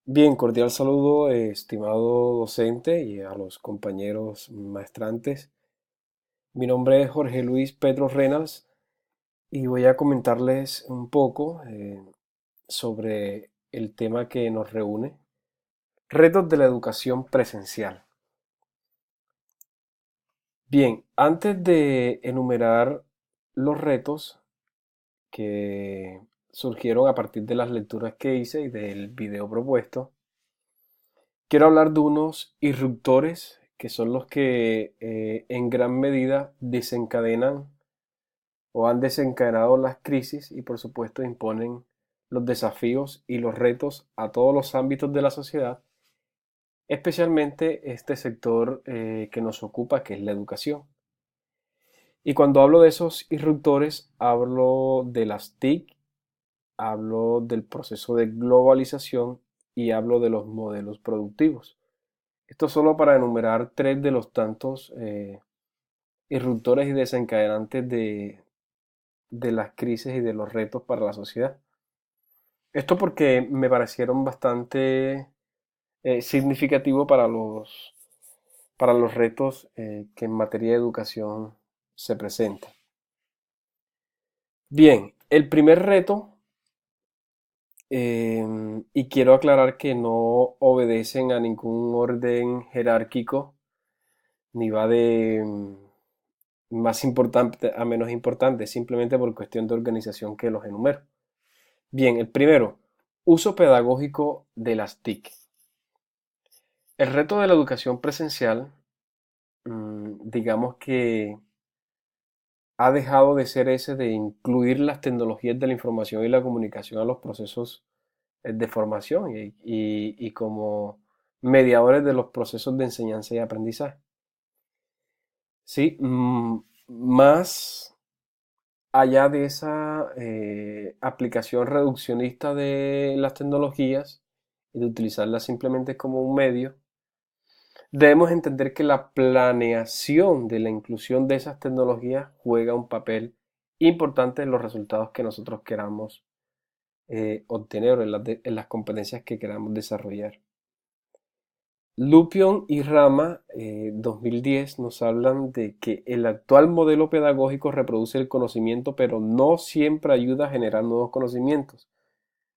Bien, cordial saludo, estimado docente y a los compañeros maestrantes. Mi nombre es Jorge Luis Pedro Reynals y voy a comentarles un poco sobre el tema que nos reúne, retos de la educación presencial. Bien, antes de enumerar los retos que surgieron a partir de las lecturas que hice y del video propuesto, quiero hablar de unos irruptores que son los que en gran medida desencadenan o han desencadenado las crisis y por supuesto imponen los desafíos y los retos a todos los ámbitos de la sociedad, especialmente este sector que nos ocupa, que es la educación. Y cuando hablo de esos irruptores, hablo de las TIC, hablo del proceso de globalización y hablo de los modelos productivos. Esto solo para enumerar tres de los tantos irruptores y desencadenantes de las crisis y de los retos para la sociedad. Esto porque me parecieron bastante significativo para los retos que en materia de educación se presentan. Bien, el primer reto, y quiero aclarar que no obedecen a ningún orden jerárquico, ni va de más importante a menos importante, simplemente por cuestión de organización que los enumero. Bien, el primero, uso pedagógico de las TIC. El reto de la educación presencial, digamos que ha dejado de ser ese de incluir las tecnologías de la información y la comunicación a los procesos de formación y como mediadores de los procesos de enseñanza y aprendizaje. Sí, más allá de esa aplicación reduccionista de las tecnologías y de utilizarlas simplemente como un medio, debemos entender que la planeación de la inclusión de esas tecnologías juega un papel importante en los resultados que nosotros queramos obtener o en las competencias que queramos desarrollar. Lupion y Rama, 2010, nos hablan de que el actual modelo pedagógico reproduce el conocimiento, pero no siempre ayuda a generar nuevos conocimientos,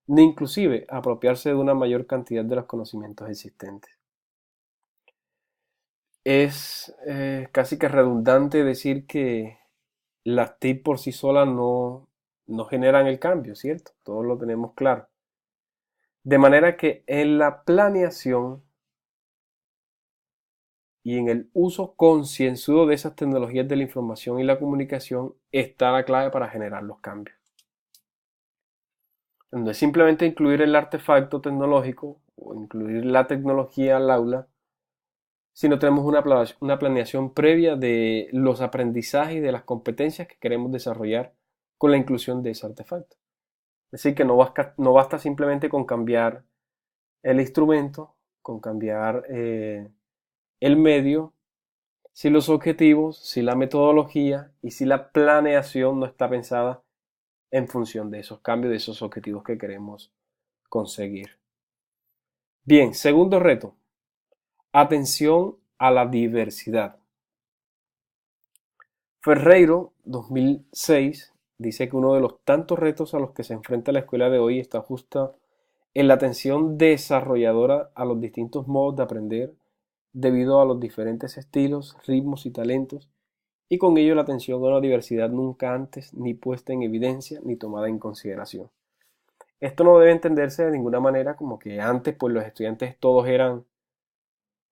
ni inclusive a apropiarse de una mayor cantidad de los conocimientos existentes. Es casi que redundante decir que las TIC por sí solas no generan el cambio, ¿cierto? Todos lo tenemos claro. De manera que en la planeación y en el uso concienzudo de esas tecnologías de la información y la comunicación está la clave para generar los cambios. No es simplemente incluir el artefacto tecnológico o incluir la tecnología al aula, sino tenemos una planeación previa de los aprendizajes y de las competencias que queremos desarrollar con la inclusión de ese artefacto. Es decir, que no basta simplemente con cambiar el instrumento, con cambiar el medio, si los objetivos, si la metodología y si la planeación no está pensada en función de esos cambios, de esos objetivos que queremos conseguir. Bien, segundo reto, atención a la diversidad. Ferreiro, 2006, dice que uno de los tantos retos a los que se enfrenta la escuela de hoy está justo en la atención desarrolladora a los distintos modos de aprender debido a los diferentes estilos, ritmos y talentos, y con ello la atención a una diversidad nunca antes ni puesta en evidencia ni tomada en consideración. Esto no debe entenderse de ninguna manera como que antes pues los estudiantes todos eran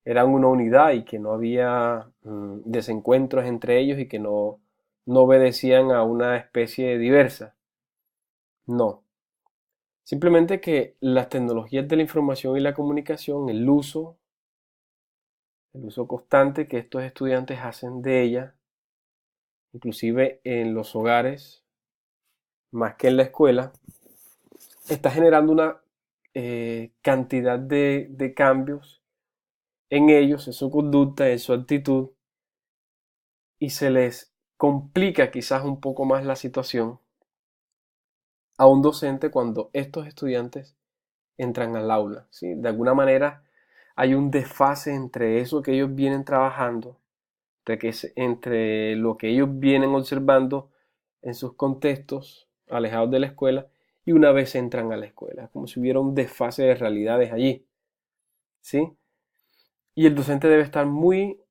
una unidad y que no había desencuentros entre ellos y que no obedecían a una especie diversa. No. Simplemente que las tecnologías de la información y la comunicación, el uso constante que estos estudiantes hacen de ella, inclusive en los hogares, más que en la escuela, está generando una cantidad de cambios en ellos, en su conducta, en su actitud, y se les complica quizás un poco más la situación a un docente cuando estos estudiantes entran al aula, ¿sí? De alguna manera hay un desfase entre eso que ellos vienen trabajando, entre lo que ellos vienen observando en sus contextos alejados de la escuela y una vez entran a la escuela, como si hubiera un desfase de realidades allí, ¿sí? Y el docente debe estar muy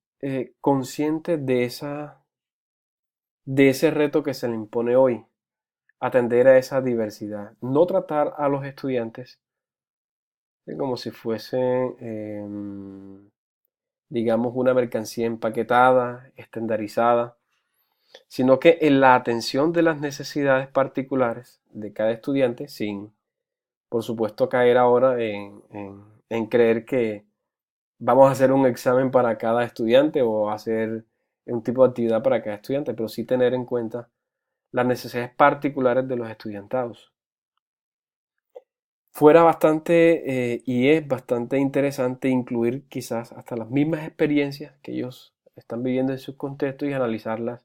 consciente de ese reto que se le impone hoy, atender a esa diversidad, no tratar a los estudiantes como si fuesen, digamos, una mercancía empaquetada, estandarizada, sino que en la atención de las necesidades particulares de cada estudiante, sin, por supuesto, caer ahora en creer que vamos a hacer un examen para cada estudiante o hacer un tipo de actividad para cada estudiante, pero sí tener en cuenta las necesidades particulares de los estudiantados. Fuera bastante y es bastante interesante incluir quizás hasta las mismas experiencias que ellos están viviendo en sus contextos y analizarlas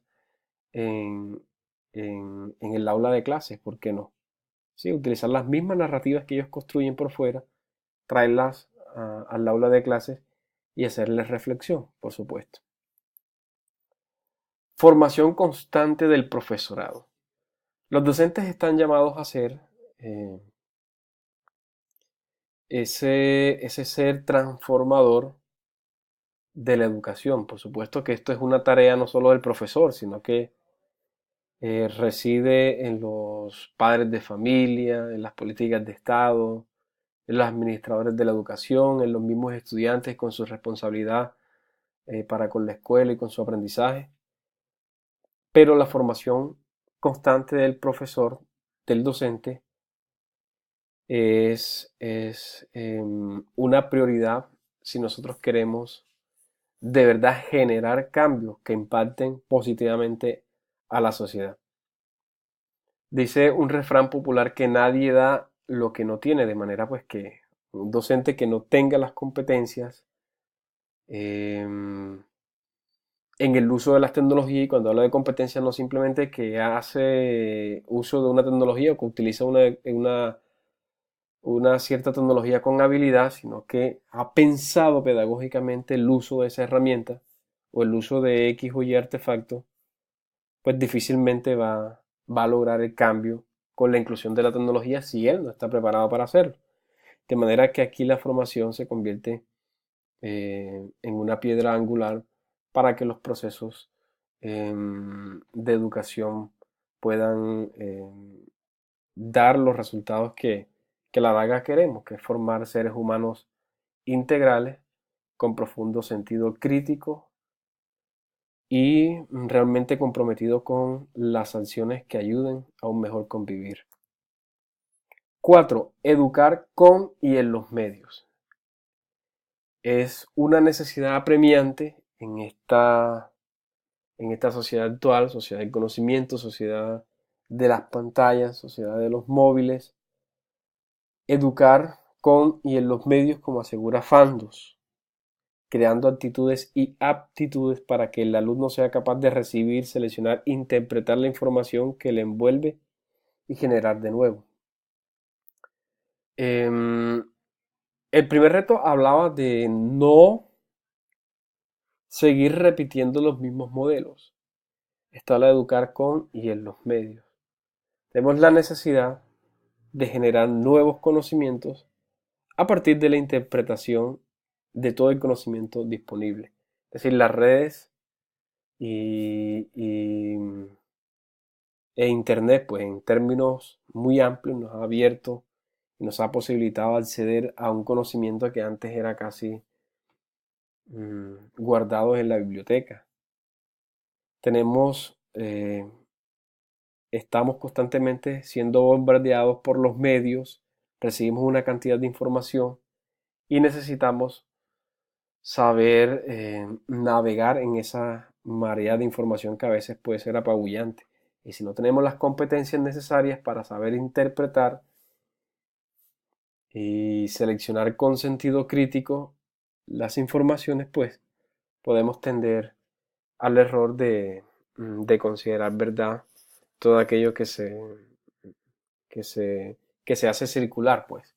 en, en el aula de clases, ¿por qué no? Sí, utilizar las mismas narrativas que ellos construyen por fuera, traerlas al aula de clases y hacerles reflexión, por supuesto. Formación constante del profesorado. Los docentes están llamados a ser eh, ese ser transformador de la educación. Por supuesto que esto es una tarea no solo del profesor, sino que reside en los padres de familia, en las políticas de Estado, en los administradores de la educación, en los mismos estudiantes con su responsabilidad para con la escuela y con su aprendizaje. Pero la formación constante del profesor, del docente, es una prioridad si nosotros queremos de verdad generar cambios que impacten positivamente a la sociedad. Dice un refrán popular que nadie da lo que no tiene, de manera pues que un docente que no tenga las competencias en el uso de las tecnologías, y cuando habla de competencias no simplemente que hace uso de una tecnología o que utiliza una cierta tecnología con habilidad, sino que ha pensado pedagógicamente el uso de esa herramienta o el uso de X o Y artefacto, pues difícilmente va a lograr el cambio con la inclusión de la tecnología si él no está preparado para hacerlo. De manera que aquí la formación se convierte en una piedra angular para que los procesos de educación puedan dar los resultados que la vaga queremos, que es formar seres humanos integrales con profundo sentido crítico y realmente comprometido con las acciones que ayuden a un mejor convivir. 4. Educar con y en los medios. Es una necesidad apremiante en esta sociedad actual, sociedad del conocimiento, sociedad de las pantallas, sociedad de los móviles, educar con y en los medios como asegura Fandos, creando actitudes y aptitudes para que el alumno sea capaz de recibir, seleccionar, interpretar la información que le envuelve y generar de nuevo. El primer reto hablaba de no seguir repitiendo los mismos modelos. Está la de educar con y en los medios. Tenemos la necesidad de generar nuevos conocimientos a partir de la interpretación de todo el conocimiento disponible. Es decir, las redes y e Internet, pues en términos muy amplios, nos ha abierto y nos ha posibilitado acceder a un conocimiento que antes era casi guardado en la biblioteca. Tenemos, estamos constantemente siendo bombardeados por los medios, recibimos una cantidad de información y necesitamos saber navegar en esa marea de información que a veces puede ser apabullante. Y si no tenemos las competencias necesarias para saber interpretar y seleccionar con sentido crítico las informaciones, pues podemos tender al error de considerar verdad todo aquello que se hace circular, pues.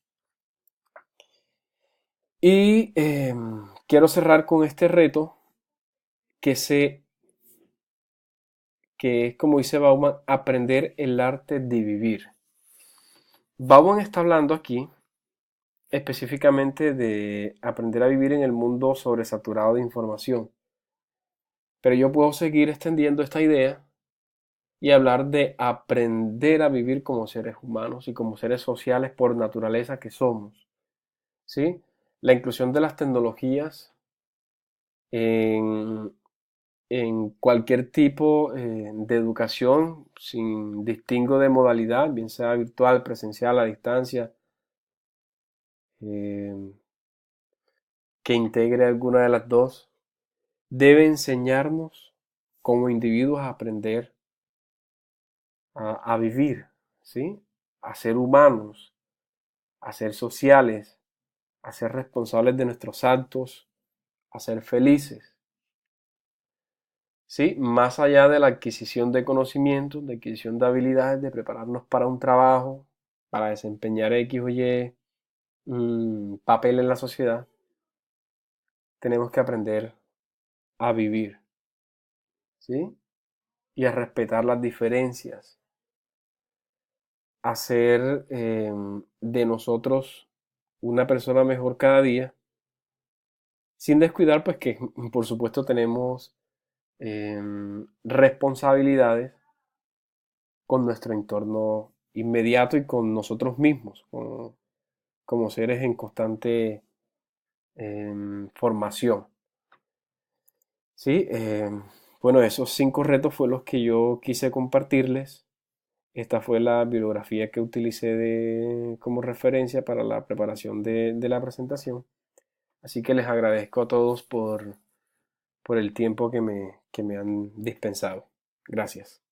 Y quiero cerrar con este reto que, que es, como dice Bauman, aprender el arte de vivir. Bauman está hablando aquí específicamente de aprender a vivir en el mundo sobresaturado de información. Pero yo puedo seguir extendiendo esta idea y hablar de aprender a vivir como seres humanos y como seres sociales por naturaleza que somos. ¿Sí? La inclusión de las tecnologías en, en cualquier tipo de educación, sin distingo de modalidad, bien sea virtual, presencial, a distancia, eh, que integre alguna de las dos, debe enseñarnos como individuos a aprender a vivir, ¿sí? A ser humanos, a ser sociales, a ser responsables de nuestros actos, a ser felices, ¿sí? Más allá de la adquisición de conocimientos, de adquisición de habilidades, de prepararnos para un trabajo, para desempeñar X o Y papel en la sociedad, tenemos que aprender a vivir, ¿sí? Y a respetar las diferencias, a ser de nosotros una persona mejor cada día, sin descuidar pues que por supuesto tenemos responsabilidades con nuestro entorno inmediato y con nosotros mismos, como seres en constante formación. ¿Sí? Bueno, esos 5 retos fue los que yo quise compartirles. Esta fue la bibliografía que utilicé como referencia para la preparación de la presentación. Así que les agradezco a todos por el tiempo que me han dispensado. Gracias.